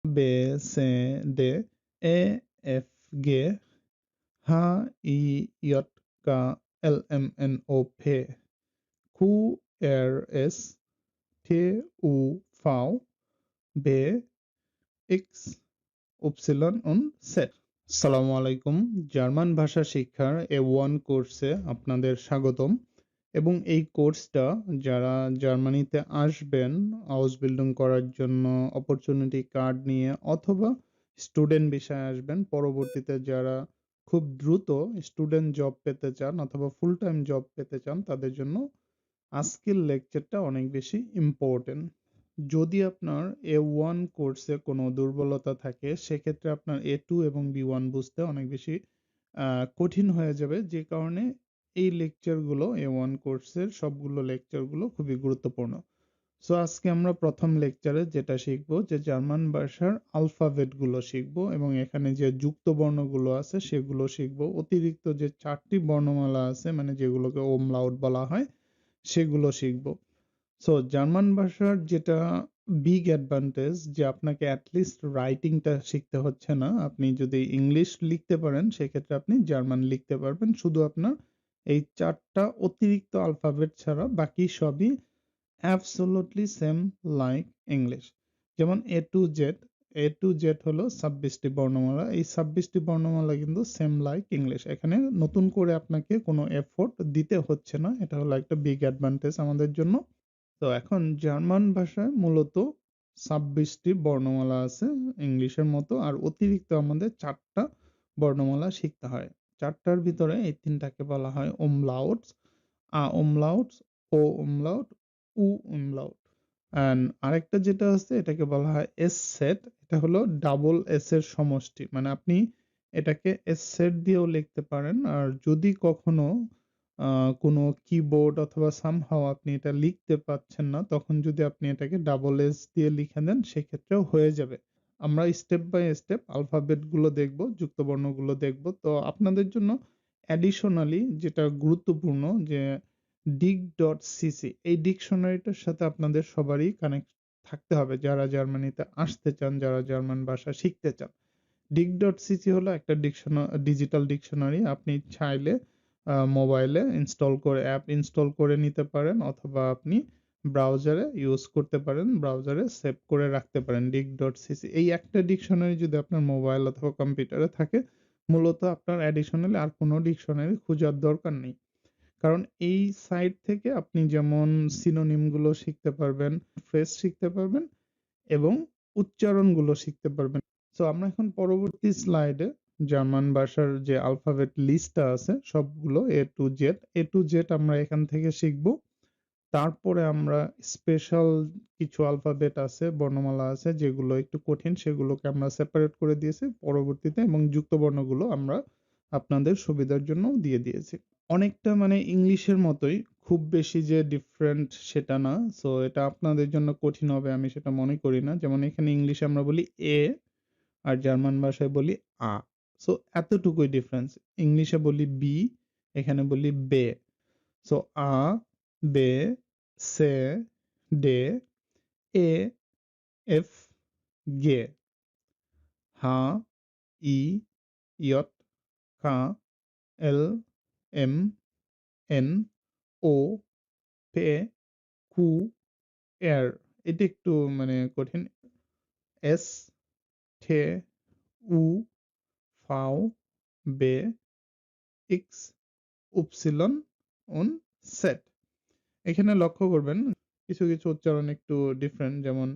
B, C, D, E, F, G, H, I, J, K, L, M, N, O, P, Q, R, S, T, U, V, W, X, Y und Z। আসসালামু আলাইকুম। German ভাষা শিক্ষার A1 কোর্সে আপনাদের স্বাগতম এবং এই কোর্সটা যারা জার্মানিতে আসবেন আউসবিল্ডিং করার জন্য অপরচুনিটি কার্ড নিয়ে অথবা স্টুডেন্ট ভিসায় আসবেন, পরবর্তীতে যারা খুব দ্রুত স্টুডেন্ট জব পেতে চান অথবা ফুল টাইম জব পেতে চান তাদের জন্য আজকের লেকচারটা অনেক বেশি ইম্পর্টেন্ট। যদি আপনার A1 কোর্সে কোনো দুর্বলতা থাকে সেক্ষেত্রে আপনার A2 এবং B1 বুঝতে অনেক বেশি কঠিন হয়ে যাবে, যে কারণে এই লেকচারগুলো A1 কোর্সের সবগুলো লেকচারগুলো খুবই গুরুত্বপূর্ণ। সো আজকে আমরা প্রথম লেকচারে যেটা শিখব যে জার্মান ভাষার আলফাবেট গুলো শিখব এবং এখানে যে যুক্ত বর্ণগুলো আছে সেগুলো শিখব। অতিরিক্ত যে 4টি বর্ণমালা আছে মানে যেগুলোকে ওমলাউট বলা হয় সেগুলো শিখব। সো জার্মান ভাষার যেটা বিগ অ্যাডভান্টেজ যে আপনাকে অ্যাটলিস্ট রাইটিংটা শিখতে হচ্ছে না। আপনি যদি ইংলিশ লিখতে পারেন সেক্ষেত্রে আপনি জার্মান লিখতে পারবেন। শুধু আপনার এই 4টা অতিরিক্ত আলফাবেট ছাড়া বাকি সবই অ্যাবসোলুটলি সেম লাইক ইংলিশ। যেমন A to Z, A to Z হলো 26টি বর্ণমালা। এই 26টি বর্ণমালা কিন্তু সেম লাইক ইংলিশ। এখানে নতুন করে আপনাকে কোনো এফোর্ট দিতে হচ্ছে না। এটা হলো একটা বিগ অ্যাডভান্টেজ আমাদের জন্য। তো এখন জার্মান ভাষায় মূলত 26টি বর্ণমালা আছে ইংলিশের মতো, আর অতিরিক্ত আমাদের 4টা বর্ণমালা শিখতে হয়। 4টার ভিতরে এই 3টাকে বলা হয় umlauts, umlauts, umlaut, umlaut। And আরেকটা যেটা আছে এটাকে বলা হয় S-set। এটা হলো ডাবল এস এর সমষ্টি। মানে আপনি এটাকে S-set দিয়েও লিখতে পারেন। আর যদি কখনো আ কোনো কিবোর্ড অথবা সামহাউ আপনি এটা লিখতে পারছেন না, তখন যদি আপনি এটাকে ডাবল এস দিয়ে লিখে দেন সেক্ষেত্রেও হয়ে যাবে। আমরা স্টেপ বাই স্টেপ আলফাবেট গুলো দেখব, যুক্ত বর্ণগুলো দেখব। তো আপনাদের জন্য অ্যাডিশনালি যেটা গুরুত্বপূর্ণ যে dig.cc এই ডিকশনারিটার সাথে আপনাদের সবারই কানেক্ট থাকতে হবে যারা জার্মানিতে আসতে চান, যারা জার্মান ভাষা শিখতে চান। dig.cc হলো একটা ডিজিটাল ডিকশনারি। আপনি চাইলে মোবাইলে অ্যাপ ইনস্টল করে নিতে পারেন অথবা আপনি ব্রাউজারে ইউজ করতে পারেন। ব্রাউজারে সেভ করে রাখতে পারেন dig.cc। এই একটা ডিকশনারি যদি আপনার মোবাইল অথবা কম্পিউটারে থাকে, মূলত আপনার অ্যাডিশনালি আর কোনো ডিকশনারি খোঁজার দরকার নেই। কারণ এই সাইট থেকে আপনি যেমন সিনোনিম গুলো শিখতে পারবেন, ফ্রেজ শিখতে পারবেন এবং উচ্চারণগুলো শিখতে পারবেন। সো আমরা এখন পরবর্তী স্লাইডে জার্মান ভাষার যে অ্যালফাবেট লিস্টটা আছে সবগুলো A to Z, A to Z আমরা এখান থেকে শিখব। তারপরে আমরা স্পেশাল কিছু অ্যালফাবেট আছে, বর্ণমালা আছে যেগুলো একটু কঠিন, সেগুলোকে আমরা সেপারেট করে দিয়েছি পরবর্তীতে, এবং যুক্ত বর্ণগুলো আমরা আপনাদের সুবিধার জন্য দিয়ে দিয়েছি। অনেকটা মানে ইংলিশের মতোই, খুব বেশি যে ডিফারেন্ট সেটা না। সো এটা আপনাদের জন্য কঠিন হবে আমি সেটা মনে করি না। যেমন এখানে ইংলিশে আমরা বলি এ আর জার্মান ভাষায় বলি আ। সো এতটুকুই ডিফারেন্স। ইংলিশে বলি বি, এখানে বলি বে। সো আ, বে, সে, ডে, এ, এফ, গে, হা, ই, ইয়ট, কা, এল, এম, এন, ও, পে, কু, এর। এটা একটু মানে কঠিন। এস, থে, উ, ফাও, বে, ইক্স, উপসিলন, উন, সেট। এখানে লক্ষ্য করবেন কিছু উচ্চারণ একটু ডিফারেন্ট। যেমন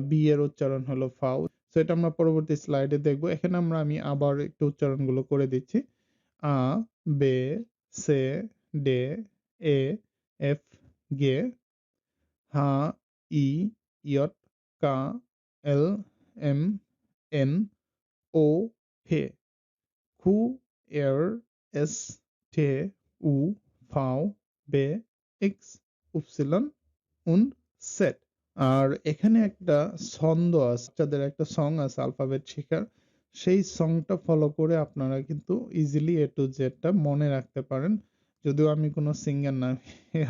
বি এর উচ্চারণ হলো ফাও। সো এটা আমরা পরবর্তী স্লাইডে দেখব। এখানে আমি আবার একটু উচ্চারণগুলো করে দিচ্ছি। আ, বে, সে, ডে, এ, এফ, গে, হা, ই, ইয়ট, কা, এল, এম, এন, ও, পে, কু, এর, এস, টে, উ, ফাও, বে, ইক্স, উপসিলন, উন, সেট। আর এখানে একটা ছন্দ আছে, বাচ্চাদের একটা সং আছে অ্যালফাবেট শেখার। সেই সংটা ফলো করে আপনারা কিন্তু ইজিলি A to Z টা মনে রাখতে পারেন। যদিও আমি কোনো সিঙ্গার না,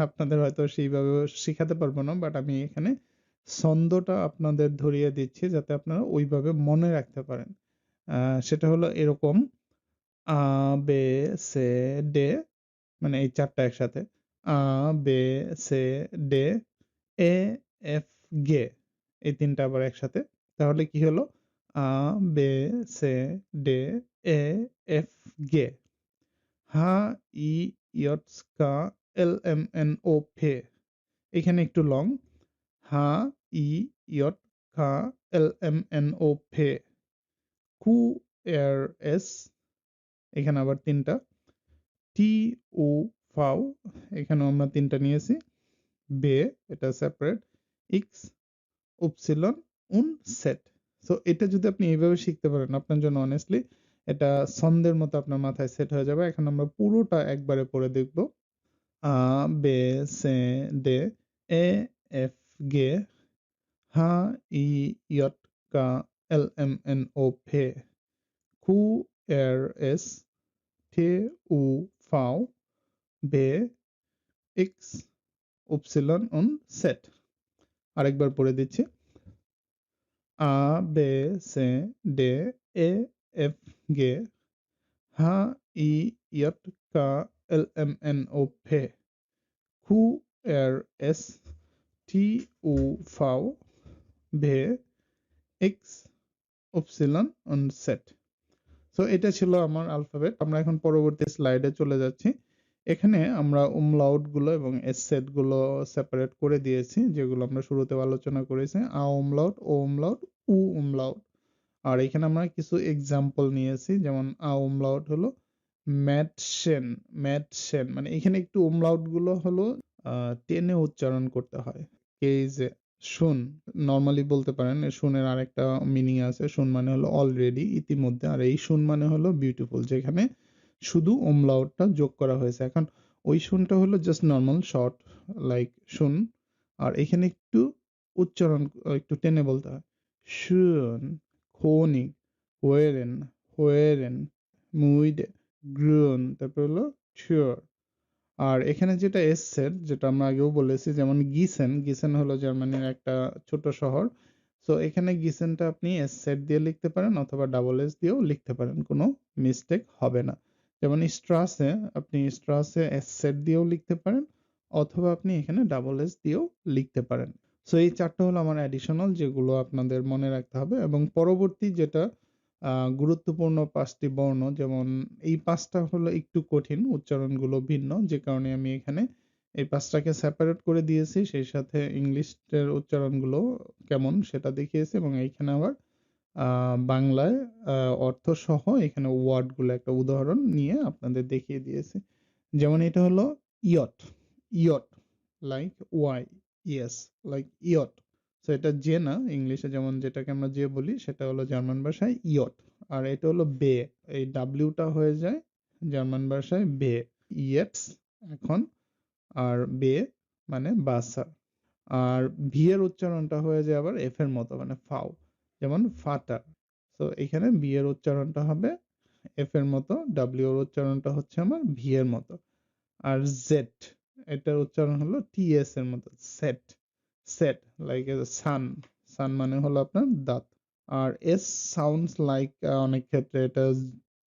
আপনাদের হয়তো সেইভাবে শিখাতে পারবো না। বাট আমি এখানে ছন্দটা আপনাদের ধরিয়ে দিচ্ছি যাতে আপনারা ওইভাবে মনে রাখতে পারেন। সেটা হলো এরকম আ, বে, সে, ডে মানে এই ৪ টা একসাথে। আ, বে, সে, ডে, এ, এফ, গে। এই ৩ টা আবার একসাথে। তাহলে কি হলো? আ, বে, সে, ডে, এ, এফ, গে। হা, ই, ইয়ট, স্কা, এল, এম, এন, ও, ফে। এখানে একটু লং। হা, ই, ইয়ট, খা, এল, এম, এন, ও, ফে। কু, এর, এস। এখানে আবার ৩ টা। টি, উ, ফাও। এখানেও আমরা ৩ টা নিয়েছি। বে, এটা সেপারেট। ইক্স, উপসিলন, উন, সেট। সো এটা যদি আপনি এইভাবে শিখতে পারেন আপনার জন্য অনেস্টলি এটা ছন্দের মতো আপনার মাথায় সেট হয়ে যাবে। এখন আমরা পুরোটা একবারে পড়ে দেখব। আ, বে, সে, ডে, এ, এফ, গে, হা, ই, ইয়ট, কা, এল, এম, এন, ও, ফে। কু, এর, এস। থে, উ, ফাও। বে, ইক্স, উপসিলন, উন, সেট। আরেকবার পড়ে দিচ্ছি। আ, বে, সে, ডে, এ, এফ, গে, হা, ই, ইয়ট, কা, এল, এম, এন, ও, ফে। হু, এর, এস। টি, উ, ফাও। ভে, এক্স, উপসিলন, উন, সেট। সো এটা ছিল আমার অ্যালফাবেট। আমরা এখন পরবর্তী স্লাইডে চলে যাচ্ছি। এখানে আমরা umlaut গুলো এবং এসসেট গুলো সেপারেট করে দিয়েছি যেগুলো আমরা শুরুতেও আলোচনা করেছি। umlaut, umlaut, umlaut। আর এখানে আমরা কিছু এক্সাম্পল নিয়েছি যেমন umlaut হলো ম্যাটশেন, ম্যাটশেন মানে এখানে একটু umlaut গুলো হলো টেনে উচ্চারণ করতে হয়। এই যে শুন নরমালি বলতে পারেন শুনের আরেকটা মিনিং আছে। শুন মানে হলো অলরেডি ইতিমধ্যে। আর এই শুন মানে হলো বিউটিফুল যেখানে শুধু umlaut টা যোগ করা হয়েছে। এখন ওই শুনটা হলো জাস্ট নরমাল শর্ট লাইক শুন। আর এখানে একটু উচ্চারণ একটু টেনে বলতে হয়। শুন, Honig, Hören, Hören, Müde, Grün, তারপর হলো Sure। আর এখানে যেটা এসছে যেটা আমরা আগেও বলেছি যেমন গিসেন, গিসেন হলো জার্মানির একটা ছোট শহর। সো এখানে গিসেনটা আপনি এস সেট দিয়ে লিখতে পারেন অথবা ডাবল এস দিয়েও লিখতে পারেন। কোনো মিস্টেক হবে না। যেমন স্ট্রাসে আপনি স্ট্রাসে এস সেট দিয়েও লিখতে পারেন অথবা আপনি এখানে ডাবল এস দিয়েও লিখতে পারেন। সো এই ৪ টা হলো আমার অ্যাডিশনাল যেগুলো আপনাদের মনে রাখতে হবে এবং পরবর্তী যেটা গুরুত্বপূর্ণ ৫ টি বর্ণ যেমন এই ৫ টা হলো একটু কঠিন, উচ্চারণগুলো ভিন্ন। যে কারণে আমি এখানে এই ৫ টাকে সেপারেট করে দিয়েছি। সেই সাথে ইংলিশের উচ্চারণগুলো কেমন সেটা দেখিয়েছি এবং এইখানে আবার আ বাংলায় আ অর্থসহ এখানে ওয়ার্ডগুলো একটা উদাহরণ নিয়ে আপনাদের দেখিয়ে দিয়েছি। যেমন এটা হলো yacht, yacht like Y, yes like yacht. So এটা যে না ইংলিশে যেমন যেটাকে আমরা যে বলি সেটা হলো জার্মান ভাষায় ইয়ট। আর এটা হলো বে। এই ডাব্লিউটা হয়ে যায় জার্মান ভাষায় বে। ইয়েটস এখন আর বে মানে বাসা। আর ভি এর উচ্চারণটা হয়ে যায় আবার এফ এর মতো মানে ফাও। যেমন ফাটার। সো এখানে বি এর উচ্চারণটা হবে এফ এর মতো, ডাব্লিউ এর উচ্চারণটা হচ্ছে আমার ভি এর মতো। আর জেড এটার উচ্চারণ হলো টিএস এর মতো সেট, সেট লাইক সান, সান মানে হলো আপনার দাঁত। আর এস সাউন্ডস লাইক অনেক ক্ষেত্রে এটা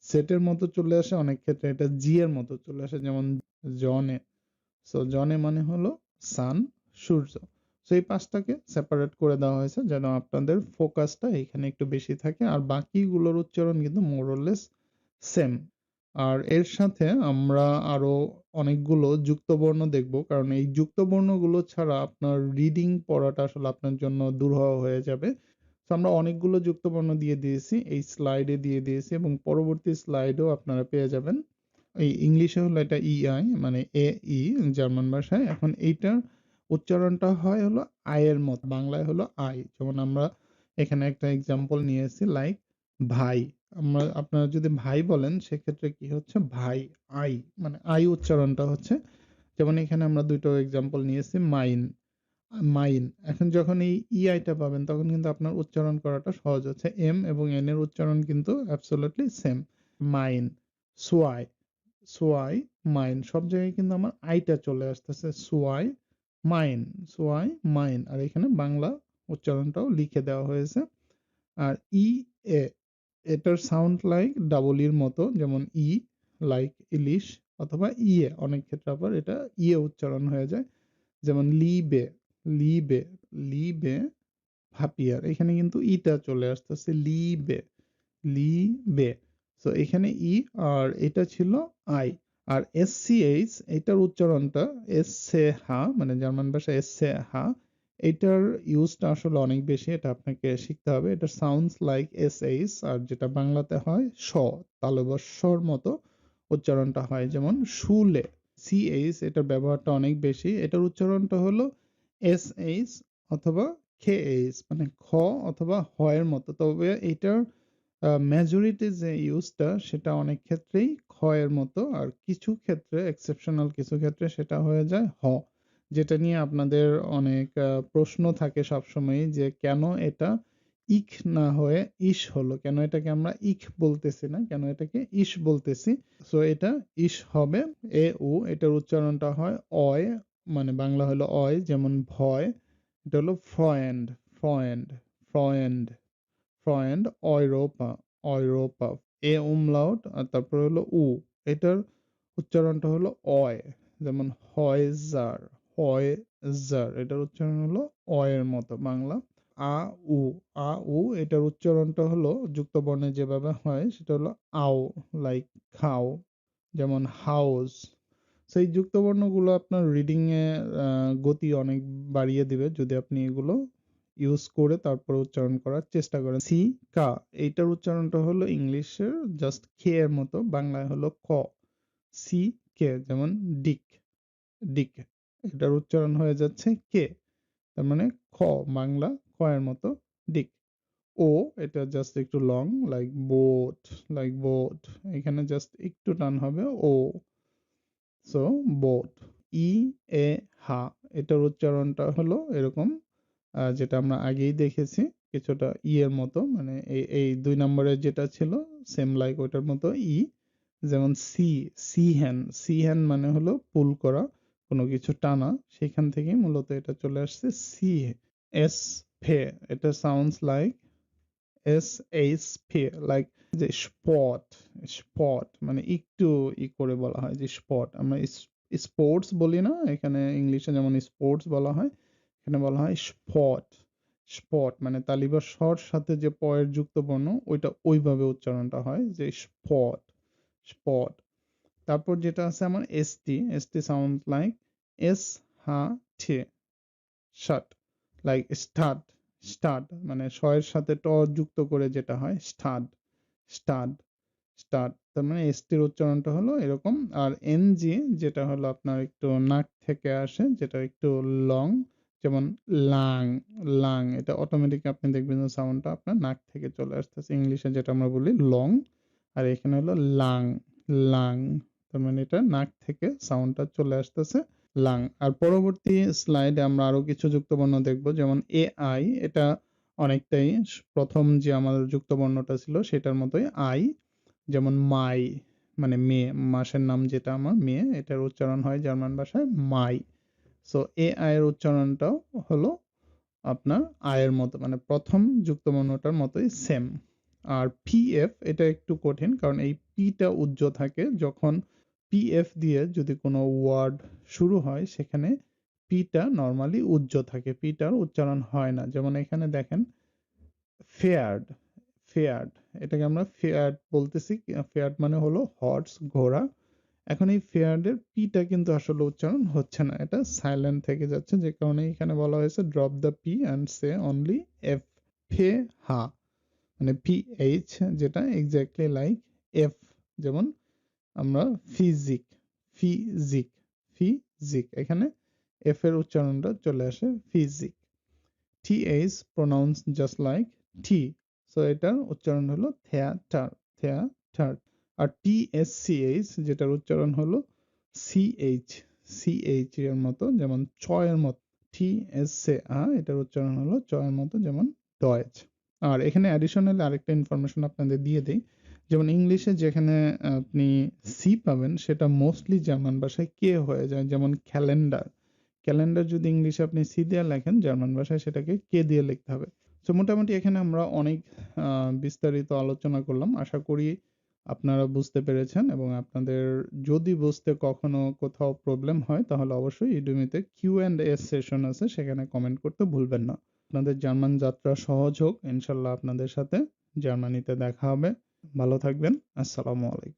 জেড এর মতো চলে আসে, অনেক ক্ষেত্রে এটা জি এর মতো চলে আসে যেমন জনে। সো জনে মানে হলো সান, সূর্য। সো এই ৫ টাকে সেপারেট করে দেওয়া হয়েছে যেন আপনাদের ফোকাসটা এখানে একটু বেশি থাকে। আর বাকিগুলোর উচ্চারণ কিন্তু মোর অর লেস সেম। আর এর সাথে আমরা আরো অনেকগুলো যুক্তবর্ণ দেখব। কারণ এই যুক্তবর্ণগুলো ছাড়া আপনার রিডিং পড়াটা আসলে আপনার জন্য দুরূহ হয়ে যাবে। সো আমরা অনেকগুলো যুক্তবর্ণ দিয়ে দিয়েছি। এই স্লাইডে দিয়ে দিয়েছি এবং পরবর্তী স্লাইডেও আপনারা পেয়ে যাবেন। এই ইংলিশে হলো এটা ইআই মানে এ-ই জার্মান ভাষায়। এখন এইটার উচ্চারণটা হয় হলো আই এর মত। বাংলায় হলো আই। যেমন আমরা এখানে একটা এক্সাম্পল নিয়েছি লাইক ভাই। আপনারা যদি ভাই বলেন সেক্ষেত্রে কি হচ্ছে ভাই, আই মানে আই উচ্চারণটা হচ্ছে যেমন এখানে আমরা ২ টো এক্সাম্পল নিয়েছি মাইন, মাইন। এখন যখন এই ই-আই টা পাবেন তখন কিন্তু আপনার উচ্চারণ করাটা সহজ হচ্ছে। এম এবং এন এর উচ্চারণ কিন্তু অ্যাবসোলিউটলি সেম। মাইন, সোয়াই, সোয়াই, মাইন সব জায়গায় কিন্তু আমার আইটা চলে আসতেছে। সোয়াই, মাইন, সোয়াই, মাইন। আর এখানে বাংলা উচ্চারণটাও লিখে দেওয়া হয়েছে। আর ই এ এটার সাউন্ড লাইক ডাবল ইর মতো, যেমন ই লাইক ইলিশ, অথবা ইয়ে অনেক ক্ষেত্রে আবার এটা ইয়ে উচ্চারণ হয়ে যায়, যেমন লিবে, লিবে, লিবে ভাপিয়ার, এখানে কিন্তু ইটা চলে আসতেছে লিবে, লিবে। সো এখানে ই, আর এটা ছিল আই। আর এসসিএইচ এটার উচ্চারণটা এসসে হা, মানে জার্মান ভাষায় এসসে হা, এটার ইউজটা আসলে অনেক বেশি, এটা আপনাকে শিখতে হবে। এটা সাউন্ডস লাইক এসএইচ, আর যেটা বাংলাতে হয় স, তালব্যস্যর মতো উচ্চারণটা হয়, যেমন শুলে। সিএইচ এটার ব্যবহারটা অনেক বেশি, এটার উচ্চারণটা হলো এসএইচ অথবা খেএইচ, মানে খ অথবা হ এর মতো। তবে এটার মেজরিটি যে ইউজটা সেটা অনেক ক্ষেত্রেই খ এর মতো, আর কিছু ক্ষেত্রে এক্সেপশনাল কিছু ক্ষেত্রে সেটা হয়ে যায় হ, যেটা নিয়ে আপনাদের অনেক প্রশ্ন থাকে সবসময়, যে কেন এটা ইক না হয়ে ইস হলো, কেন এটাকে আমরা ইক বলতেছি না, কেন এটাকে ইস বলতেছি। সো এটা ইস হবে। এ উ এটার উচ্চারণটা হয় অয়, মানে বাংলা হলো অয়, যেমন ভয়, এটা হলো ফ্রয়েন্ড, ফ্রয়েন্ড, ফ্রয়েন্ড, ফ্রয়েন্ড, অয়রোপা, অয়রোপা। এ উমলাউট আর তারপর হলো উ, এটার উচ্চারণটা হলো অয়, যেমন হয়জার, হয়জার, এটার উচ্চারণ হলো অয়ের মতো বাংলা। আ উ, আ উ এটার উচ্চারণটা হলো যুক্ত বর্ণে যেভাবে হয় সেটা হলো আও, লাইক খাও, যেমন হাউস। সেই যুক্ত বর্ণগুলো আপনার রিডিং এ গতি অনেক বাড়িয়ে দিবে যদি আপনি এগুলো ইউজ করে তারপর উচ্চারণ করার চেষ্টা করেন। সি কা এইটার উচ্চারণটা হলো ইংলিশের জাস্ট কে এর মতো, বাংলায় হলো ক। সি কে, যেমন ডিক, ডিক, এটার উচ্চারণ হয়ে যাচ্ছে কে, তার মানে খ, বাংলা খ এর মতো, ডিক। ও এটা জাস্ট একটু long, like boat, like boat, এখানে জাস্ট একটু টান হবে ও, সো বোট। ই এ হা এটার উচ্চারণটা হলো এরকম, যেটা আমরা আগেই দেখেছি, কিছুটা ই এর মতো, মানে এই এই ২ নম্বরের যেটা ছিল সেম লাইক ওইটার মতো ই, যেমন সি, সিহ্যান, সিহ্যান মানে হলো পুল করা, কোনো কিছু টানা, সেখান থেকেই মূলত এটা চলে আসছে সি। এস ফে এটা সাউন্ডস লাইক এস এইচ ফে, লাইক যে স্পট, স্পট মানে একটু ই করে বলা হয় যে স্পট, আমরা স্পোর্টস বলি না, এখানে ইংলিশে যেমন স্পোর্টস বলা হয়, এখানে বলা হয় স্পট। স্পট মানে তালিবা স্বর সাথে যে পয়ের যুক্ত বর্ণ ওইটা ওইভাবে উচ্চারণটা হয় যে স্পট, স্পট। তারপর যেটা আছে আমার ST, ST sound like S হা ঠে, শার্ট, লাইক স্টাড, স্টাড মানে শয়ের সাথে ট যুক্ত করে যেটা হয় স্টাড, স্টাড, স্টাড, তার মানে এসটির উচ্চারণটা হলো এরকম। আর এনজি যেটা হলো আপনার একটু নাক থেকে আসে, যেটা একটু লং, যেমন লাং, লাং, এটা অটোমেটিক আপনি দেখবেন যে সাউন্ডটা আপনার নাক থেকে চলে আসতেছে, ইংলিশে যেটা আমরা বলি লং, আর এখানে হলো লাং, লাং, তার মানে এটা নাক থেকে সাউন্ডটা চলে আসতেছে লাং। আর পরবর্তী স্লাইডে আমরা আরো কিছু যুক্তবর্ণ দেখব, যেমন এআই, এটা অনেকটাই প্রথম যে আমাদের যুক্তবর্ণটা ছিল সেটার মতোই আই, যেমন মাই মানে মেয়ে, মাসের নাম যেটা আমার মেয়ে, এটার উচ্চারণ হয় জার্মান ভাষায় মাই। সো এআই এর উচ্চারণটাও হলো আপনার আয়ের মতো, মানে প্রথম যুক্তবর্ণটার মতোই সেম। আর পিএফ এটা একটু কঠিন, কারণ এই পিটা উজ্জ থাকে, যখন পিএফ দিয়ে যদি কোনো ওয়ার্ড শুরু হয় সেখানে পিটা নর্মালি উজ্জ থাকে, পিটার উচ্চারণ হয় না। যেমন এখানে দেখেন ফেয়ার্ড, ফেয়ার্ড, এটাকে আমরা ফেয়ার্ড বলতেছি, ফেয়ার্ড মানে হলো হর্স, ঘোড়া। এখন এই ফেয়ার্ড এর পিটা কিন্তু আসলে উচ্চারণ হচ্ছে না, এটা সাইলেন্ট থেকে যাচ্ছে, যে কারণে এখানে বলা হয়েছে drop the P and say only F, ফে হা, মানে পিএইচ যেটা এক্স্যাক্টলি লাইক এফ, যেমন আমরা ফিজিক, ফিজিক, ফিজিক, এখানে এফ এর উচ্চারণটা চলে আসে physique. TH pronounce just like T, so এটার উচ্চারণ হলো থিয়েটার, থিয়েটার। আর টিএসসিএইচ যেটার উচ্চারণ হলো সিএইচ, সিএইচ এর মতো, যেমন চ এর মতো, টিএসসে এটার উচ্চারণ হলো চ এর মতো, যেমন ডয়েচ। আর এখানে অ্যাডিশনাল আরেকটা ইনফরমেশন আপনাদের দিয়ে দেই, যেমন ইংলিশে যেখানে আপনি সি পাবেন সেটা মোস্টলি জার্মান ভাষায় কে হয়ে যায়, যেমন ক্যালেন্ডার, ক্যালেন্ডার যদি ইংলিশে আপনি সি দিয়ে লেখেন, জার্মান ভাষায় সেটাকে কে দিয়ে লিখতে হবে। সো মোটামুটি এখানে আমরা অনেক বিস্তারিত আলোচনা করলাম। আশা করি আপনারা বুঝতে পেরেছেন, এবং আপনাদের যদি বুঝতে কখনো কোথাও প্রবলেম হয় তাহলে অবশ্যই ইউডেমিতে Q&A সেশন আছে, সেখানে কমেন্ট করতে ভুলবেন না। আপনাদের জার্মান যাত্রা সহজ হোক। ইনশাআল্লাহ আপনাদের সাথে জার্মানিতে দেখা হবে। ভালো থাকবেন। আসসালামু আলাইকুম।